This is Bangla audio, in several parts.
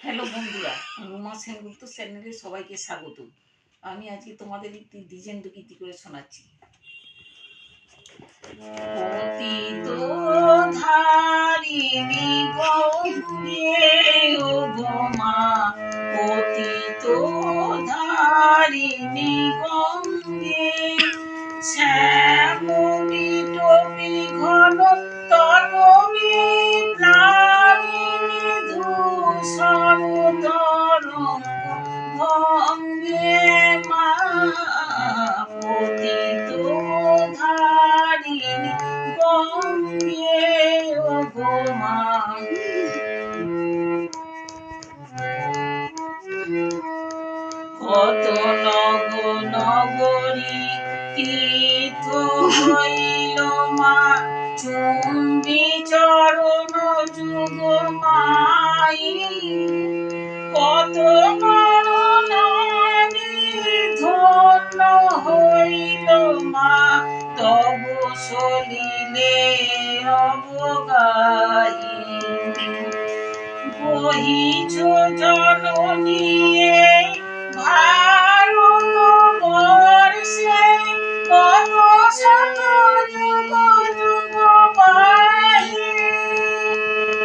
হ্যালো বন্ধুরা, রুমা সেনগুপ্ত চ্যানেলে সবাইকে স্বাগত। আমি আজকে তোমাদের একটি দ্বিজেন্দ্র গীতি করে শোনাচ্ছি। পতিত ধারিণী গঙ্গে ও গোমা, পতিত ধারিণী গঙ্গে, শ্যামী টপি ঘন তরণী প্লাবিনী ধূসর তরঙ্গ ভঙ্গে মা, পতিত ধারিণী গঙ্গে ও গোমা। কত নগরী তীর্থ হইল মা, চুম্বি চরণ যুগ মাই, কত নরনারী ধন্য হইল মা, তব সলিলে অবগাই। বহিছ জননী ভারত বর্ষে, কত শত যুগ যুগ বাহি,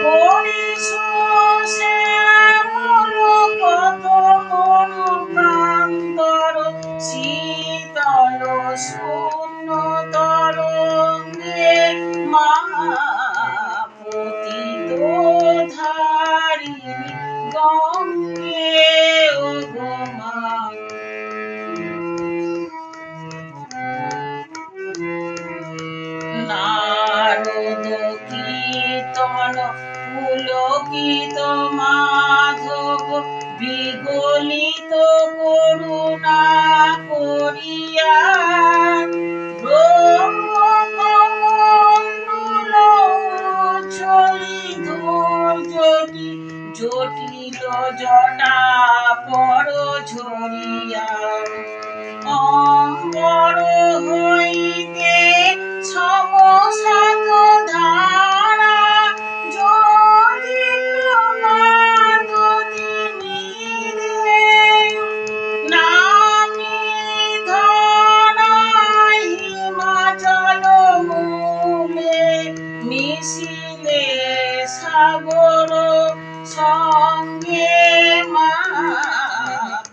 করিস শ্যামল কত মরু প্রান্তর, শীতল শূন্য তরঙ্গে মা, পতিত ধারিণী গঙ্গে ও গোমা। নারদ কীর্তন পুলকিত মাধব, বিগলিত করুণা করিয়া, ব্রহ্মকমণ্ডল উচ্ছ্বলিত জটিল জটা পর ঝরিয়া, অম্বর হইতে সমসাত ধারা ঝরিল নদিনীরে, নামি ধরায় হিমাচল মূলে, মিশিলে সাগর সঙ্গে মা,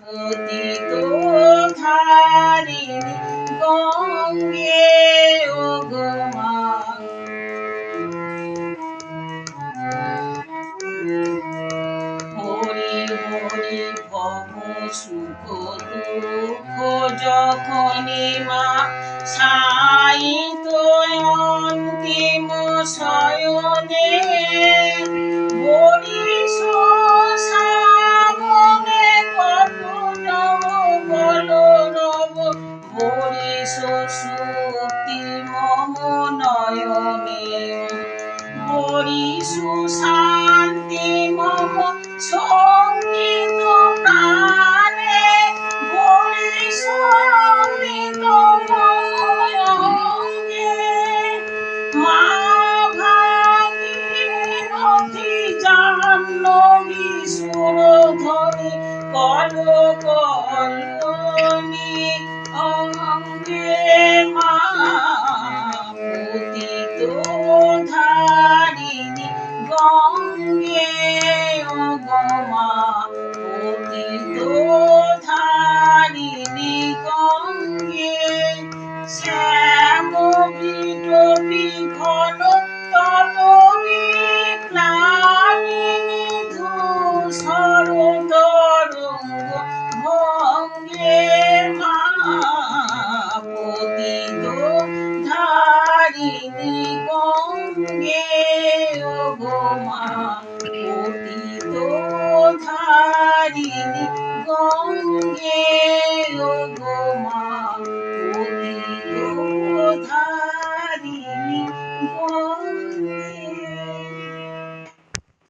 পতিত ধারিণী গঙ্গে ও গোমা। হরি হরি ভব সুখ দুঃখ যখনি মা, সায়িত অন্তিম শয়নে, বরিশ শ্রাবণে কটুতম বলরব, বরিশ সুক্তি মম নয়নে, বরিশ শান্তি মম সঙ্গীত প্রাণে, বরিশ অমৃত ময়ঙ্গে মা, ভাগীরথী জাহ্নবী সুরধনী কল কল্লোলী অঙ্গে মা, পতিত ধারিণী গঙ্গে ও গোমা, পতিত ধারিণী গঙ্গে, শ্যাম বিটপি ঘন তরণী প্লাবিনী ধূসর তরঙ্গ ভঙ্গে মা, পতিত ধারিণী গঙ্গে ও গোমা, পতিত ধারিণী গঙ্গে ও গোমা।